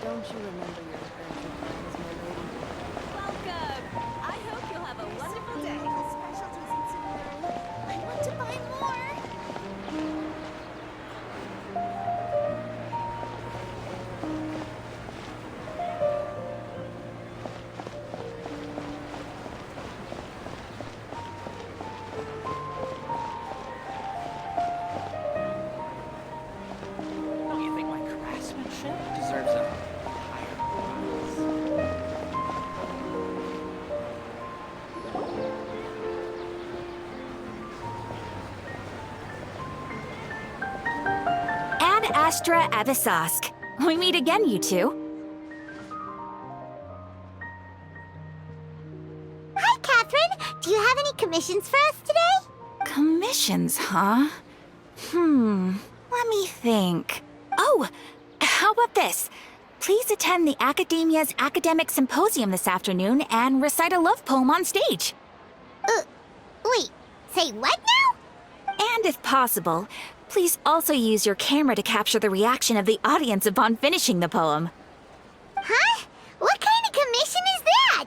Don't you remember your adventure plans, my lady? Welcome! I hope you'll have a wonderful day. Specialties in Sumeri. I want to buy more. Don't you think my craftsmanship deserves a higher prize? Ad Astra Abyssosque. We meet again, you two. Hi, Catherine. Do you have any commissions for us today? Commissions, huh? Let me think. Oh, how about this? Please attend the Academia's Academic Symposium this afternoon and recite a love poem on stage. Wait, say what now? And if possible, please also use your camera to capture the reaction of the audience upon finishing the poem. Huh? What kind of commission is that?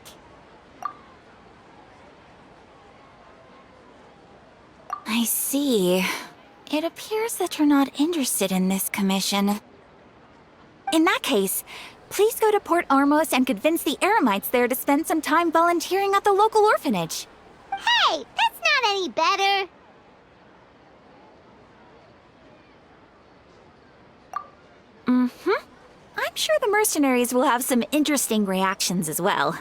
I see. It appears that you're not interested in this commission. In that case, please go to Port Ormos and convince the Eremites there to spend some time volunteering at the local orphanage. Hey, that's not any better. I'm sure the mercenaries will have some interesting reactions as well.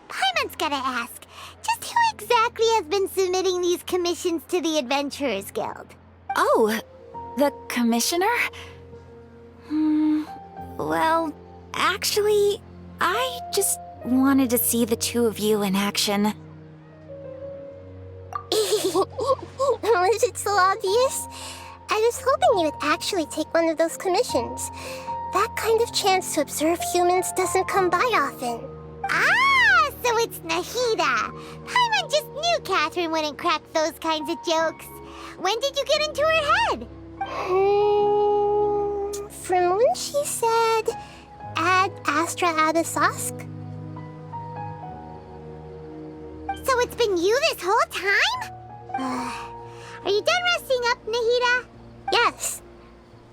Paimon's gotta ask, just who exactly has been submitting these commissions to the Adventurers Guild? Oh, the commissioner? Well, actually, I just wanted to see the two of you in action. Was it so obvious? I was hoping you would actually take one of those commissions. That kind of chance to observe humans doesn't come by often. Ah, so it's Nahida. Paimon just knew Catherine wouldn't crack those kinds of jokes. When did you get into her head? From when she said, Ad Astra Abyssosque. So it's been you this whole time? Are you done resting up, Nahida? Yes.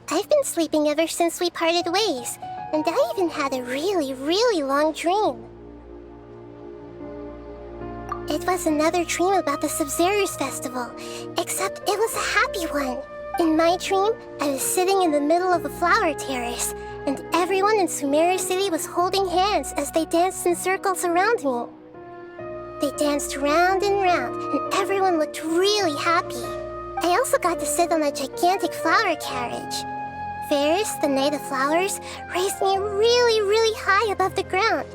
I've been sleeping ever since we parted ways, and I even had a really, really long dream. It was another dream about the Sub-Zerus Festival, except it was a happy one. In my dream, I was sitting in the middle of a flower terrace, and everyone in Sumeru City was holding hands as they danced in circles around me. They danced round and round, and everyone looked really happy. I also got to sit on a gigantic flower carriage. Ferris, the Knight of Flowers, raised me really, really high above the ground,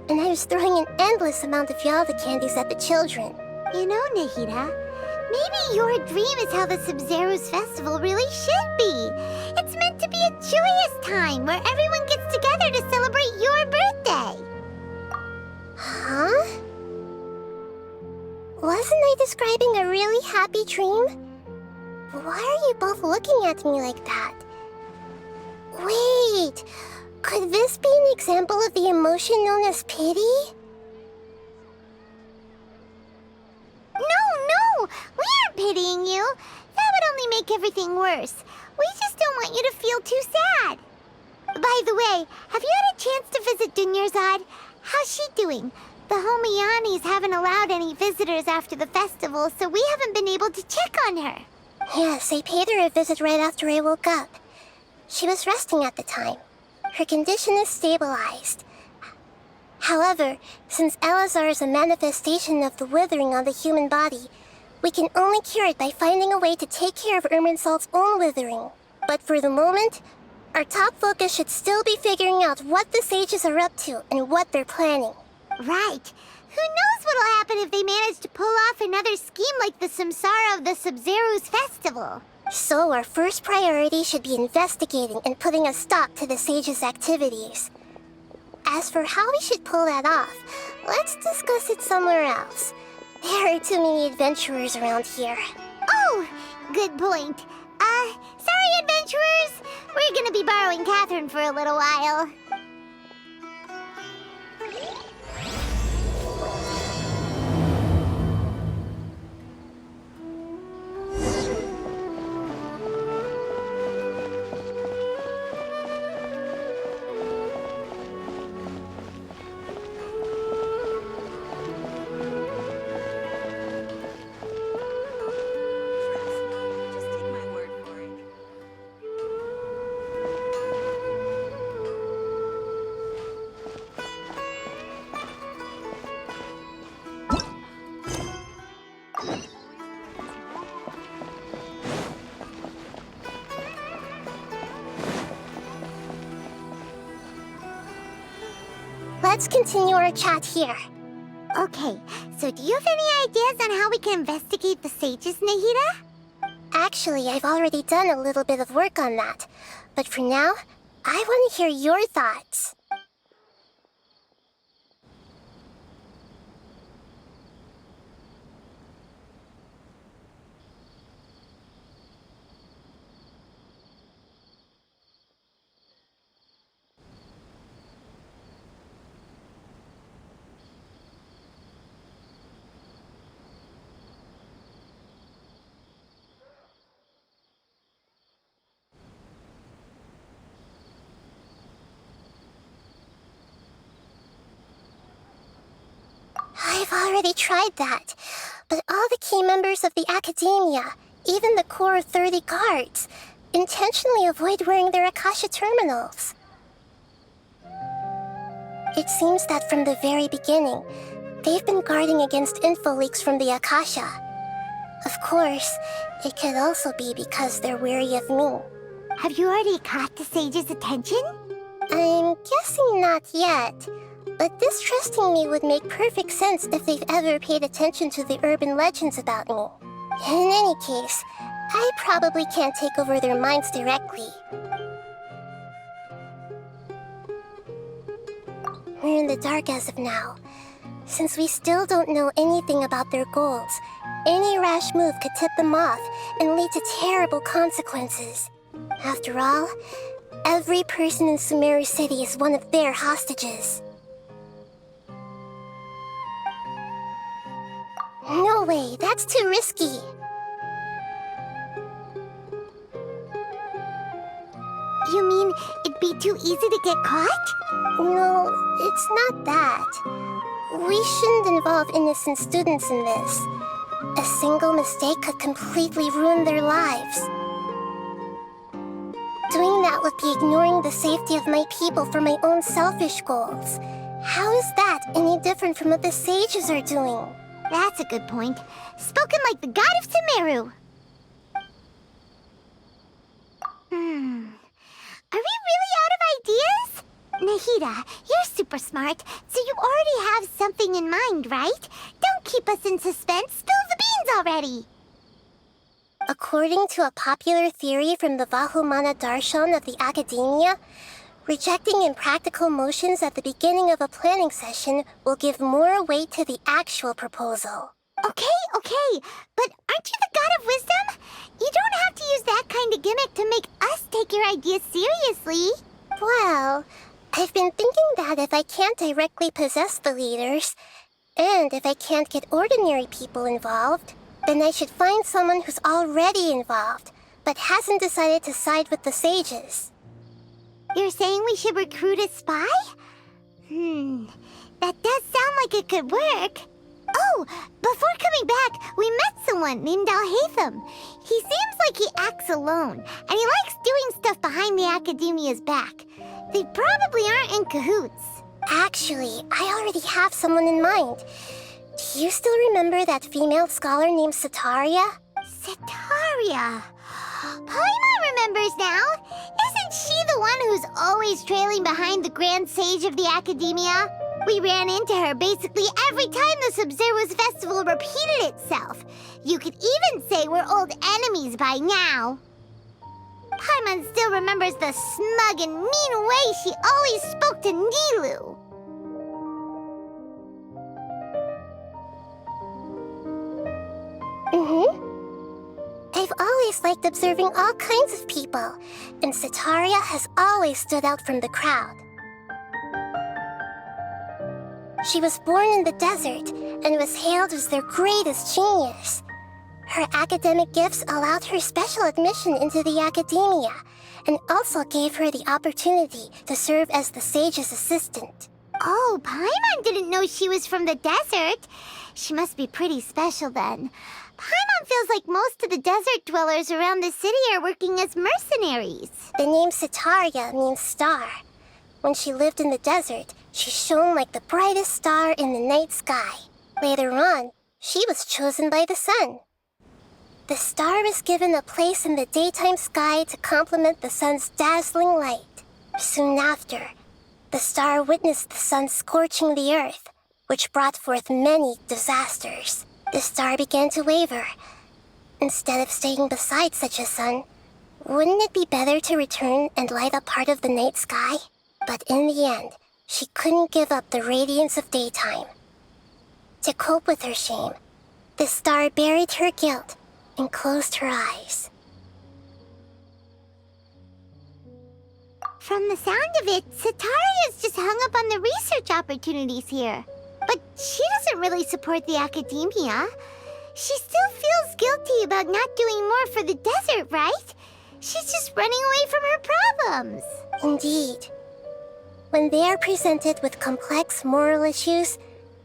and I was throwing an endless amount of Yalda candies at the children. You know, Nahida, maybe your dream is how the Sub-Zerus Festival really should be. It's meant to be a joyous time where everyone gets together to celebrate your birthday. Huh? Wasn't I describing a really happy dream? Why are you both looking at me like that? Wait, could this be an example of the emotion known as pity? No, we aren't pitying you. That would only make everything worse. We just don't want you to feel too sad. By the way, have you had a chance to visit Dunyarzad? How's she doing? The Homianis haven't allowed any visitors after the festival, so we haven't been able to check on her. Yes, I paid her a visit right after I woke up. She was resting at the time. Her condition is stabilized. However, since Elazar is a manifestation of the withering on the human body, we can only cure it by finding a way to take care of Irminsul's own withering. But for the moment, our top focus should still be figuring out what the sages are up to and what they're planning. Right. Who knows what'll happen if they manage to pull off another scheme like the Samsara of the Sub-Zerus Festival? So our first priority should be investigating and putting a stop to the sage's activities. As for how we should pull that off, let's discuss it somewhere else. There are too many adventurers around here. Oh, good point. Sorry, adventurers. We're gonna be borrowing Catherine for a little while. Let's continue our chat here. Okay, so do you have any ideas on how we can investigate the sages, Nahida? Actually, I've already done a little bit of work on that. But for now, I want to hear your thoughts. I've already tried that, but all the key members of the Academia, even the core 30 guards, intentionally avoid wearing their Akasha terminals. It seems that from the very beginning, they've been guarding against info leaks from the Akasha. Of course, it could also be because they're wary of me. Have you already caught the sage's attention? I'm guessing not yet. But distrusting me would make perfect sense if they've ever paid attention to the urban legends about me. In any case, I probably can't take over their minds directly. We're in the dark as of now. Since we still don't know anything about their goals, any rash move could tip them off and lead to terrible consequences. After all, every person in Sumeru City is one of their hostages. No way, that's too risky. You mean it'd be too easy to get caught? No, it's not that. We shouldn't involve innocent students in this. A single mistake could completely ruin their lives. Doing that would be ignoring the safety of my people for my own selfish goals. How is that any different from what the sages are doing? That's a good point. Spoken like the god of Sumeru. Are we really out of ideas? Nahida, you're super smart, so you already have something in mind, right? Don't keep us in suspense. Spill the beans already. According to a popular theory from the Vahumana Darshan of the Academia, rejecting impractical motions at the beginning of a planning session will give more weight to the actual proposal. Okay, but aren't you the god of wisdom? You don't have to use that kind of gimmick to make us take your ideas seriously. Well, I've been thinking that if I can't directly possess the leaders, and if I can't get ordinary people involved, then I should find someone who's already involved, but hasn't decided to side with the sages. You're saying we should recruit a spy? That does sound like it could work. Oh, before coming back, we met someone named Alhaitham. He seems like he acts alone, and he likes doing stuff behind the Academia's back. They probably aren't in cahoots. Actually, I already have someone in mind. Do you still remember that female scholar named Sataria? Sataria. Paimon remembers now. Isn't she the one who's always trailing behind the Grand Sage of the Academia? We ran into her basically every time the Sub-Zero's festival repeated itself. You could even say we're old enemies by now. Paimon still remembers the smug and mean way she always spoke to Nilou. I've always liked observing all kinds of people, and Setaria has always stood out from the crowd. She was born in the desert and was hailed as their greatest genius. Her academic gifts allowed her special admission into the academia, and also gave her the opportunity to serve as the sage's assistant. Oh, Paimon didn't know she was from the desert. She must be pretty special then. Paimon feels like most of the desert dwellers around the city are working as mercenaries. The name Setaria means star. When she lived in the desert, she shone like the brightest star in the night sky. Later on, she was chosen by the sun. The star was given a place in the daytime sky to complement the sun's dazzling light. Soon after, the star witnessed the sun scorching the earth, which brought forth many disasters. The star began to waver. Instead of staying beside such a sun, wouldn't it be better to return and light up part of the night sky? But in the end, she couldn't give up the radiance of daytime. To cope with her shame, the star buried her guilt and closed her eyes. From the sound of it, Setaria's just hung up on the research opportunities here. But she doesn't really support the academia. She still feels guilty about not doing more for the desert, right? She's just running away from her problems. Indeed. When they are presented with complex moral issues,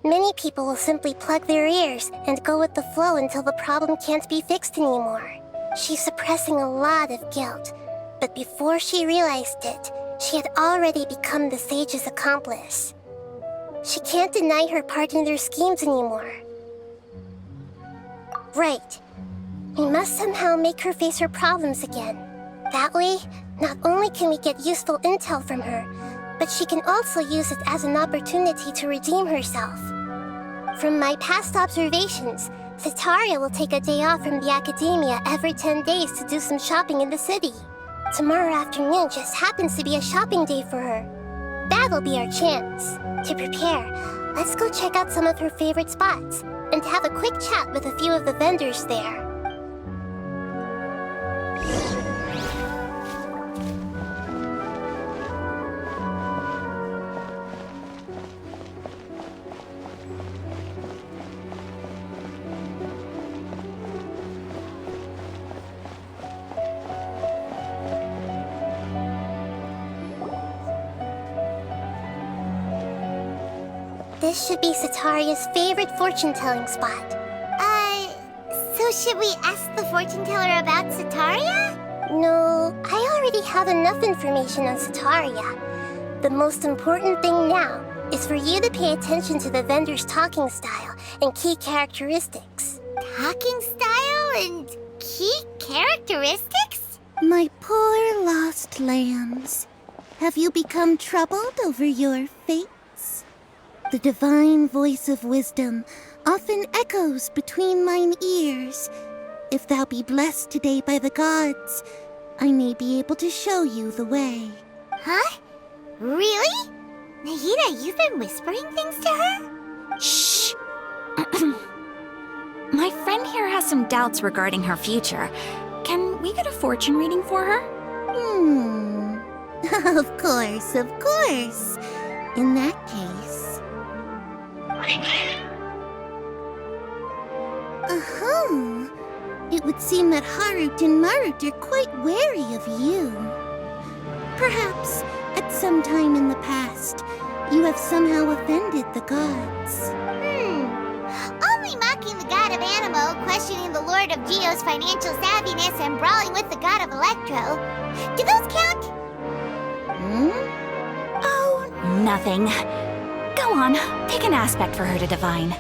many people will simply plug their ears and go with the flow until the problem can't be fixed anymore. She's suppressing a lot of guilt, but before she realized it, she had already become the sage's accomplice. She can't deny her part in their schemes anymore. Right. We must somehow make her face her problems again. That way, not only can we get useful intel from her, but she can also use it as an opportunity to redeem herself. From my past observations, Setaria will take a day off from the academia every 10 days to do some shopping in the city. Tomorrow afternoon just happens to be a shopping day for her. That'll be our chance. To prepare, let's go check out some of her favorite spots and have a quick chat with a few of the vendors there. This should be Setaria's favorite fortune-telling spot. So should we ask the fortune teller about Setaria? No, I already have enough information on Setaria. The most important thing now is for you to pay attention to the vendor's talking style and key characteristics. Talking style and key characteristics? My poor lost lambs, have you become troubled over your fates? The divine voice of wisdom often echoes between mine ears. If thou be blessed today by the gods, I may be able to show you the way. Huh? Really? Nahida, you've been whispering things to her? Shh! My friend here has some doubts regarding her future. Can we get a fortune reading for her? Of course, of course. In that case... It would seem that Harut and Marut are quite wary of you. Perhaps, at some time in the past, you have somehow offended the gods. Only mocking the god of Animo, questioning the lord of Geo's financial savviness, and brawling with the god of Electro. Do those count? Oh, nothing. Go on, pick an aspect for her to divine.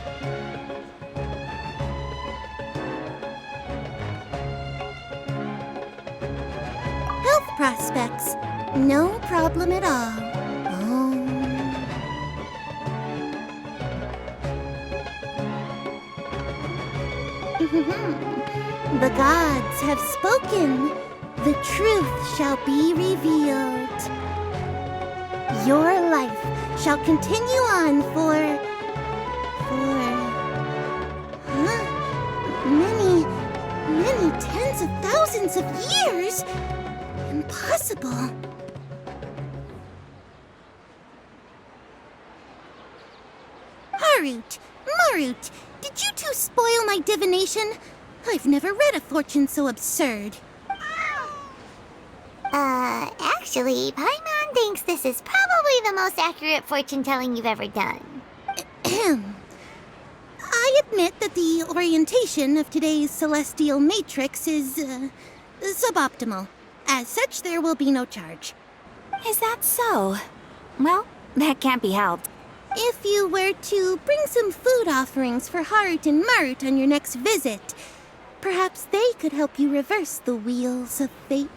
prospects. No problem at all. The gods have spoken. The truth shall be revealed. Your life shall continue on for many tens of thousands of years. Impossible. Marut, did you two spoil my divination? I've never read a fortune so absurd. Actually, Paimon thinks this is probably the most accurate fortune-telling you've ever done. I admit that the orientation of today's celestial matrix is, suboptimal. As such, there will be no charge. Is that so? Well, that can't be helped. If you were to bring some food offerings for Harut and Marut on your next visit, perhaps they could help you reverse the wheels of fate.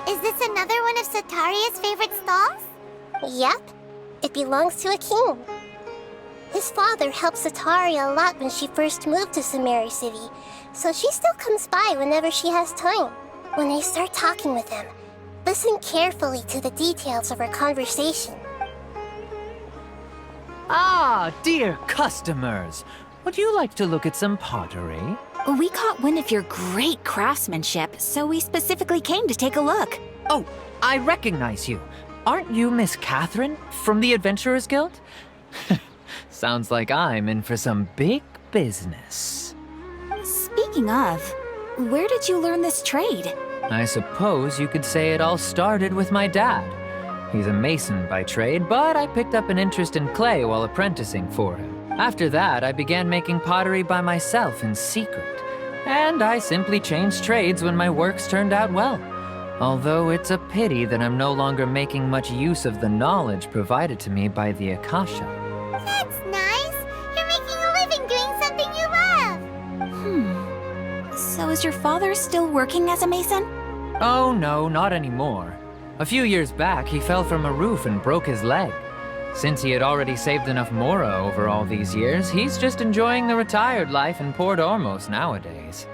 Is this another one of Sataria's favorite stalls? Yep, it belongs to a king. His father helped Sataria a lot when she first moved to Sumeru City, so she still comes by whenever she has time. When I start talking with him, listen carefully to the details of our conversation. Ah, dear customers. Would you like to look at some pottery? We caught wind of your great craftsmanship, so we specifically came to take a look. Oh, I recognize you. Aren't you Miss Catherine from the Adventurers Guild? Sounds like I'm in for some big business. Speaking of, where did you learn this trade? I suppose you could say it all started with my dad. He's a mason by trade, but I picked up an interest in clay while apprenticing for him. After that, I began making pottery by myself in secret. And I simply changed trades when my works turned out well. Although it's a pity that I'm no longer making much use of the knowledge provided to me by the Akasha. That's nice. You're making a living doing something you love. So is your father still working as a mason? Oh no, not anymore. A few years back, he fell from a roof and broke his leg. Since he had already saved enough Mora over all these years, he's just enjoying the retired life in Port Ormos nowadays.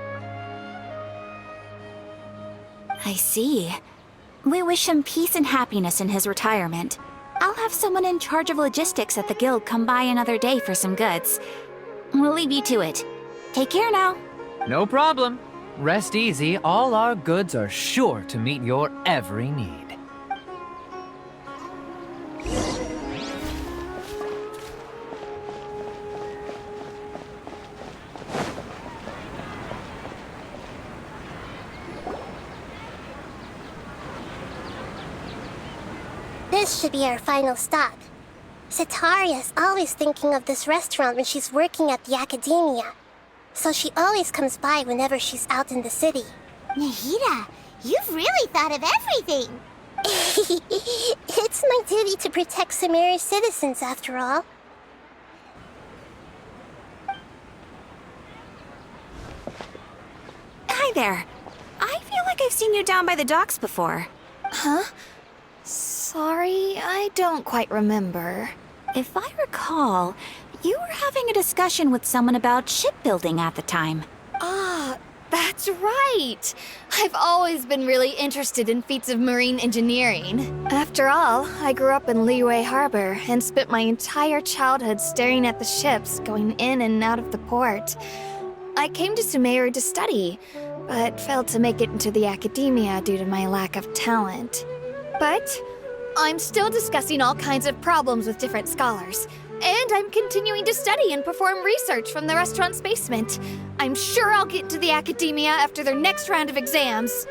I see. We wish him peace and happiness in his retirement. I'll have someone in charge of logistics at the guild come by another day for some goods. We'll leave you to it. Take care now. No problem. Rest easy, all our goods are sure to meet your every need. This should be our final stop. Sataria's always thinking of this restaurant when she's working at the academia, so she always comes by whenever she's out in the city. Nahida, you've really thought of everything. It's my duty to protect Sumeru's citizens, after all. Hi there. I feel like I've seen you down by the docks before. Huh? Sorry, I don't quite remember. If I recall, you were having a discussion with someone about shipbuilding at the time. Ah, that's right! I've always been really interested in feats of marine engineering. After all, I grew up in Liyue Harbor and spent my entire childhood staring at the ships going in and out of the port. I came to Sumeru to study, but failed to make it into the academia due to my lack of talent. But I'm still discussing all kinds of problems with different scholars, and I'm continuing to study and perform research from the restaurant's basement. I'm sure I'll get to the academia after their next round of exams.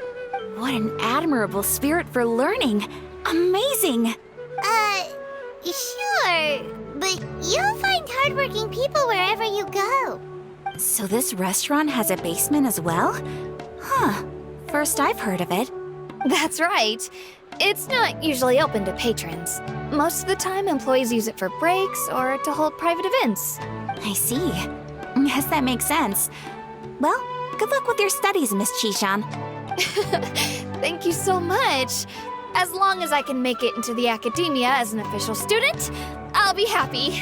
What an admirable spirit for learning. Amazing. Sure, but you'll find hardworking people wherever you go. So this restaurant has a basement as well? Huh. First I've heard of it. That's right. It's not usually open to patrons. Most of the time, employees use it for breaks or to hold private events. I see. Yes, that makes sense. Well, good luck with your studies, Miss Chishan. Thank you so much. As long as I can make it into the academia as an official student, I'll be happy.